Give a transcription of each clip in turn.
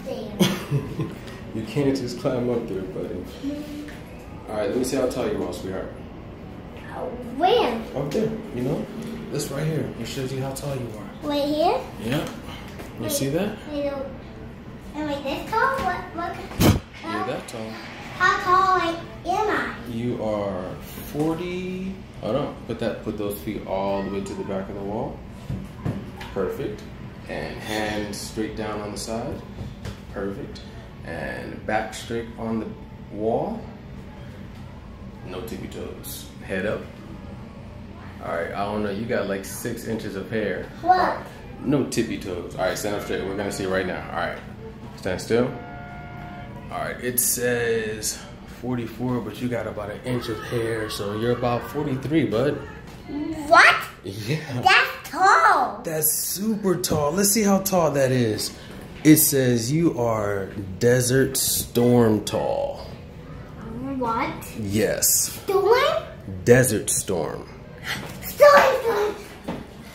there. You can't just climb up there, buddy. Alright, let me see how tall you are, sweetheart. Where? Up there, you know? This right here. It shows you how tall you are. Right here? Yeah. You see that? Am I this tall? What? You're that tall. How tall am I? You are 40. Hold on. Put those feet all the way to the back of the wall. Perfect. And hands straight down on the side. Perfect. And back straight on the wall. No tippy toes. Head up. Alright, I don't know. You got like 6 inches of hair. What? No tippy toes. Alright, stand up straight. We're gonna see right now. Alright. Stand still. Alright, it says 44, but you got about 1 inch of hair, so you're about 43, bud. What? Yeah. That's tall. That's super tall. Let's see how tall that is. It says you are desert storm tall. What? Yes. Storm? Desert storm. Storm.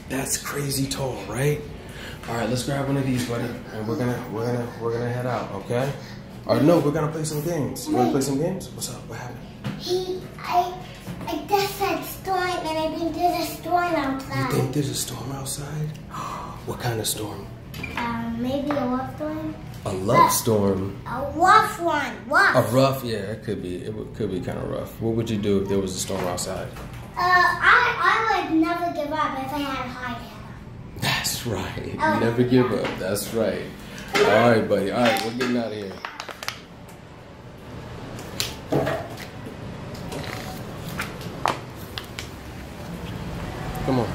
That's crazy tall, right? All right, let's grab one of these, buddy, and we're gonna head out, okay? Or no, we're gonna play some games. You wanna play some games? What's up? What happened? I just said storm, and I think there's a storm outside. You think there's a storm outside? What kind of storm? Maybe a rough storm. A love storm. A rough one. Rough. A rough, yeah, it could be. Could be kind of rough. What would you do if there was a storm outside? I would never give up if I had a high hammer. That's right. Never give up. That's right. All right, buddy. All right, we're getting out of here. Come on.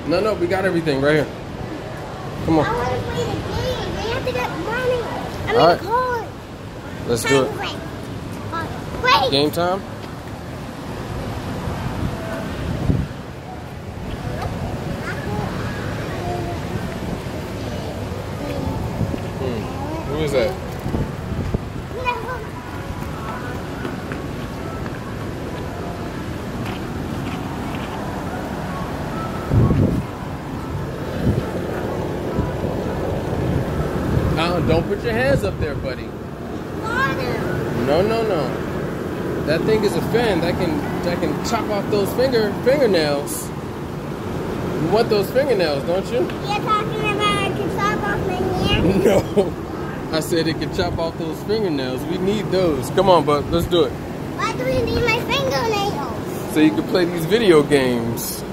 No, we got everything right here. Come on. I want to play the game. We have to get money. All right. Call. Let's do it. Wait. Game time? Who is that? Don't put your hands up there, buddy. No. That thing is a fan that can chop off those fingernails. You want those fingernails, don't you? You're talking about I can chop off my hair? No. I said it can chop off those fingernails. We need those. Come on, bud. Let's do it. Why do we need my fingernails? So you can play these video games.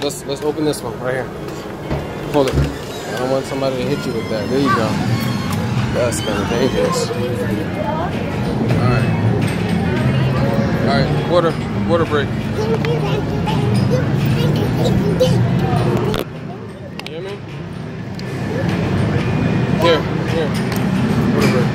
Let's open this one right here. Hold it. I don't want somebody to hit you with that. There you go. That's kind of dangerous. Alright, water break. You hear me? Here. Water break.